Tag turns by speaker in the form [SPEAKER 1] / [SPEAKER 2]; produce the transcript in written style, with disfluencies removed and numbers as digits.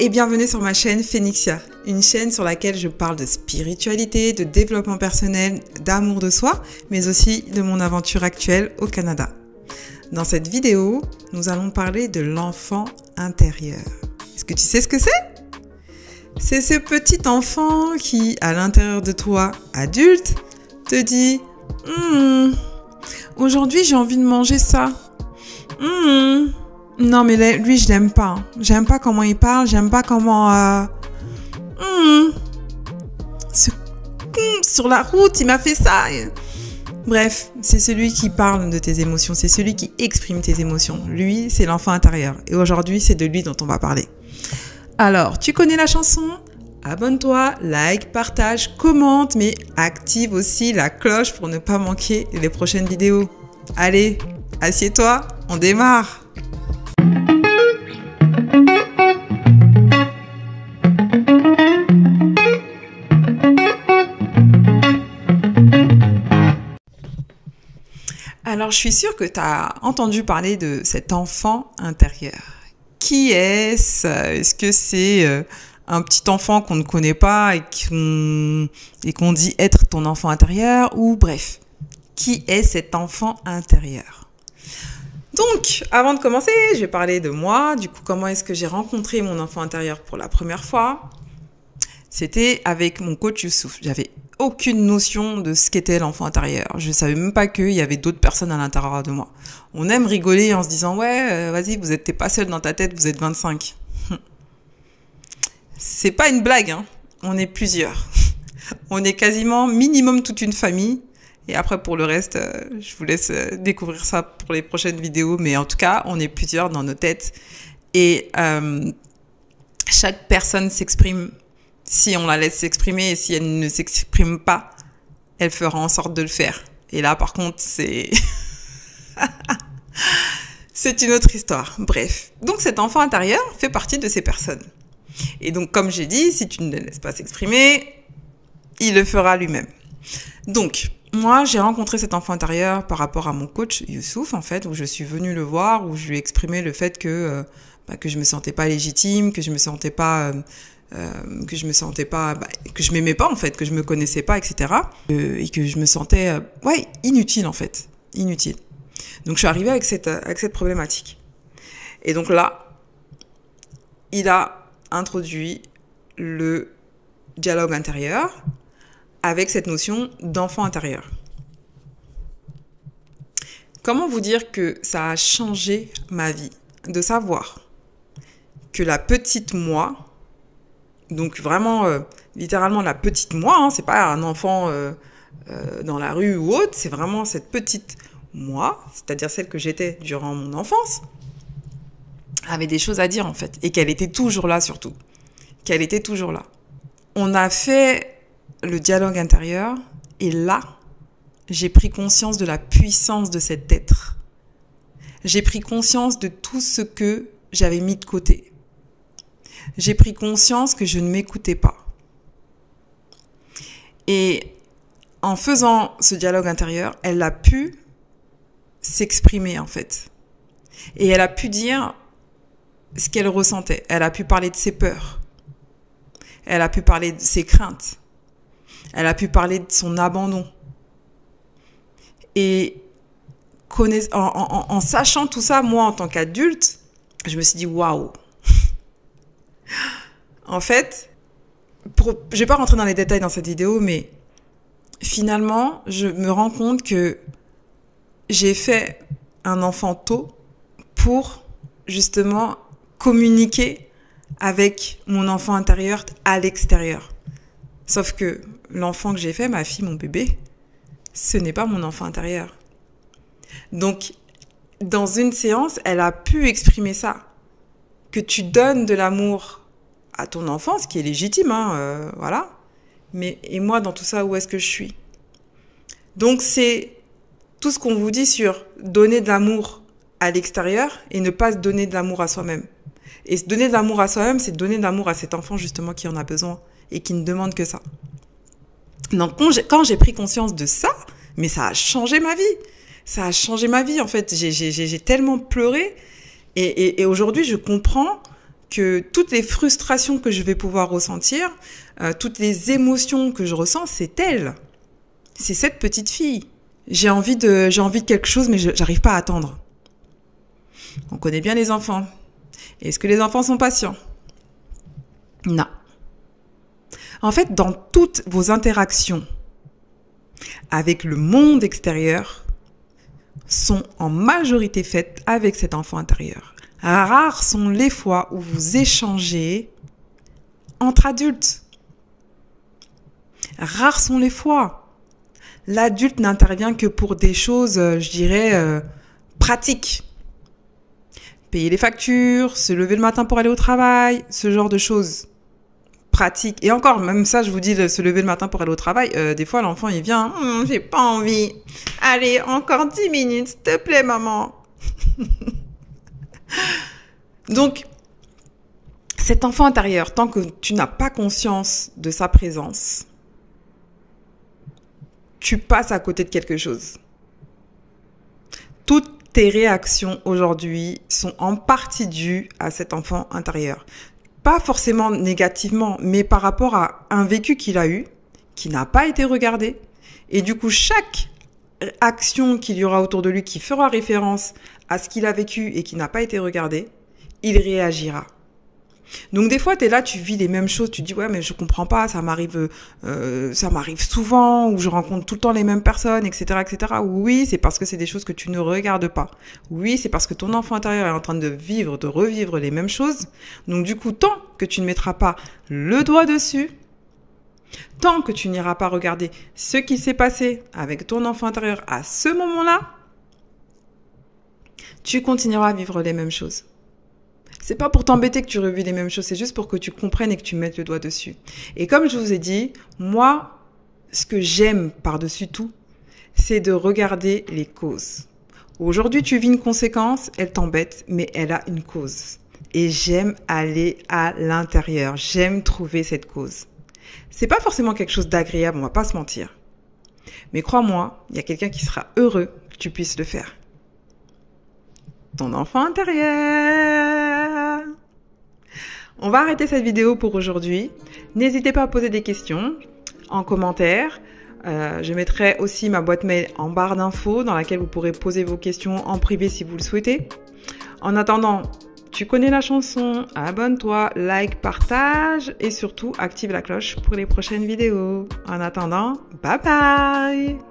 [SPEAKER 1] et bienvenue sur ma chaîne Phénixia, une chaîne sur laquelle je parle de spiritualité, de développement personnel, d'amour de soi, mais aussi de mon aventure actuelle au Canada. Dans cette vidéo, nous allons parler de l'enfant intérieur. Est-ce que tu sais ce que c'est? C'est ce petit enfant qui, à l'intérieur de toi, adulte, te dit « Aujourd'hui, j'ai envie de manger ça. Non, mais lui, je l'aime pas. J'aime pas comment il parle, j'aime pas comment... Sur la route, il m'a fait ça. » Bref, c'est celui qui parle de tes émotions, c'est celui qui exprime tes émotions. Lui, c'est l'enfant intérieur. Et aujourd'hui, c'est de lui dont on va parler. Alors, tu connais la chanson? Abonne-toi, like, partage, commente, mais active aussi la cloche pour ne pas manquer les prochaines vidéos. Allez, assieds-toi, on démarre! Alors, je suis sûre que tu as entendu parler de cet enfant intérieur. Qui est-ce? Est-ce que c'est un petit enfant qu'on ne connaît pas et qu'on dit être ton enfant intérieur? Ou bref, qui est cet enfant intérieur? Donc, avant de commencer, je vais parler de moi. Du coup, comment est-ce que j'ai rencontré mon enfant intérieur pour la première fois? C'était avec mon coach Youssouf. J'avais aucune notion de ce qu'était l'enfant intérieur. Je savais même pas qu'il y avait d'autres personnes à l'intérieur de moi. On aime rigoler en se disant « Ouais, vas-y, t'es pas seul dans ta tête, vous êtes 25. » C'est pas une blague, hein. On est plusieurs. On est quasiment minimum toute une famille. Et après, pour le reste, je vous laisse découvrir ça pour les prochaines vidéos. Mais en tout cas, on est plusieurs dans nos têtes. Et chaque personne s'exprime si on la laisse s'exprimer, et si elle ne s'exprime pas, elle fera en sorte de le faire. Et là, par contre, c'est une autre histoire. Bref. Donc, cet enfant intérieur fait partie de ces personnes. Et donc, comme j'ai dit, si tu ne le laisses pas s'exprimer, il le fera lui-même. Donc, moi, j'ai rencontré cet enfant intérieur par rapport à mon coach Youssouf, en fait, où je suis venue le voir, où je lui ai exprimé le fait que je me sentais pas légitime, que je me sentais pas... que je m'aimais pas en fait, que je me connaissais pas, etc. Et que je me sentais inutile en fait, inutile. Donc je suis arrivée avec cette problématique. Et donc là, il a introduit le dialogue intérieur avec cette notion d'enfant intérieur. Comment vous dire que ça a changé ma vie de savoir que la petite moi, donc vraiment, littéralement la petite moi, hein, c'est pas un enfant dans la rue ou autre, c'est vraiment cette petite moi, c'est-à-dire celle que j'étais durant mon enfance, avait des choses à dire en fait, et qu'elle était toujours là surtout, qu'elle était toujours là. On a fait le dialogue intérieur, et là, j'ai pris conscience de la puissance de cet être. J'ai pris conscience de tout ce que j'avais mis de côté. J'ai pris conscience que je ne m'écoutais pas. Et en faisant ce dialogue intérieur, elle a pu s'exprimer en fait. Et elle a pu dire ce qu'elle ressentait. Elle a pu parler de ses peurs. Elle a pu parler de ses craintes. Elle a pu parler de son abandon. Et en sachant tout ça, moi en tant qu'adulte, je me suis dit waouh. En fait, je vais pas rentrer dans les détails dans cette vidéo, mais finalement, je me rends compte que j'ai fait un enfant tôt pour justement communiquer avec mon enfant intérieur à l'extérieur. Sauf que l'enfant que j'ai fait, ma fille, mon bébé, ce n'est pas mon enfant intérieur. Donc, dans une séance, elle a pu exprimer ça. Que tu donnes de l'amour à ton enfant, ce qui est légitime, hein, voilà. Mais et moi, dans tout ça, où est-ce que je suis? Donc, c'est tout ce qu'on vous dit sur donner de l'amour à l'extérieur et ne pas se donner de l'amour à soi-même. Et se donner de l'amour à soi-même, c'est donner de l'amour à cet enfant, justement, qui en a besoin et qui ne demande que ça. Donc, quand j'ai pris conscience de ça, mais ça a changé ma vie. Ça a changé ma vie, en fait. J'ai tellement pleuré. Et aujourd'hui, je comprends que toutes les frustrations que je vais pouvoir ressentir, toutes les émotions que je ressens, c'est elle. C'est cette petite fille. J'ai envie de quelque chose, mais j'arrive pas à attendre. On connaît bien les enfants. Est-ce que les enfants sont patients? Non. En fait, dans toutes vos interactions avec le monde extérieur, sont en majorité faites avec cet enfant intérieur. Rares sont les fois où vous échangez entre adultes. Rares sont les fois. L'adulte n'intervient que pour des choses, je dirais, pratiques. Payer les factures, se lever le matin pour aller au travail, ce genre de choses pratiques. Et encore, même ça, je vous dis, de se lever le matin pour aller au travail, des fois, l'enfant, il vient, j'ai pas envie. Allez, encore 10 minutes, s'il te plaît, maman. Donc, cet enfant intérieur, tant que tu n'as pas conscience de sa présence, tu passes à côté de quelque chose. Toutes tes réactions aujourd'hui sont en partie dues à cet enfant intérieur. Pas forcément négativement, mais par rapport à un vécu qu'il a eu, qui n'a pas été regardé. Et du coup, chaque action qu'il y aura autour de lui qui fera référence à ce qu'il a vécu et qui n'a pas été regardé, il réagira. Donc des fois, tu es là, tu vis les mêmes choses, tu te dis « Ouais, mais je comprends pas, ça m'arrive souvent, ou je rencontre tout le temps les mêmes personnes, etc. etc. » Oui, c'est parce que c'est des choses que tu ne regardes pas. Oui, c'est parce que ton enfant intérieur est en train de revivre les mêmes choses. Donc du coup, tant que tu ne mettras pas le doigt dessus, tant que tu n'iras pas regarder ce qui s'est passé avec ton enfant intérieur à ce moment-là, tu continueras à vivre les mêmes choses. C'est pas pour t'embêter que tu revis les mêmes choses, c'est juste pour que tu comprennes et que tu mettes le doigt dessus. Et comme je vous ai dit, moi, ce que j'aime par-dessus tout, c'est de regarder les causes. Aujourd'hui, tu vis une conséquence, elle t'embête, mais elle a une cause. Et j'aime aller à l'intérieur, j'aime trouver cette cause. C'est pas forcément quelque chose d'agréable, on va pas se mentir. Mais crois-moi, il y a quelqu'un qui sera heureux que tu puisses le faire. Ton enfant intérieur. On va arrêter cette vidéo pour aujourd'hui. N'hésitez pas à poser des questions en commentaire. Je mettrai aussi ma boîte mail en barre d'infos dans laquelle vous pourrez poser vos questions en privé si vous le souhaitez. En attendant, tu connais la chanson, abonne-toi, like, partage et surtout active la cloche pour les prochaines vidéos. En attendant, bye bye!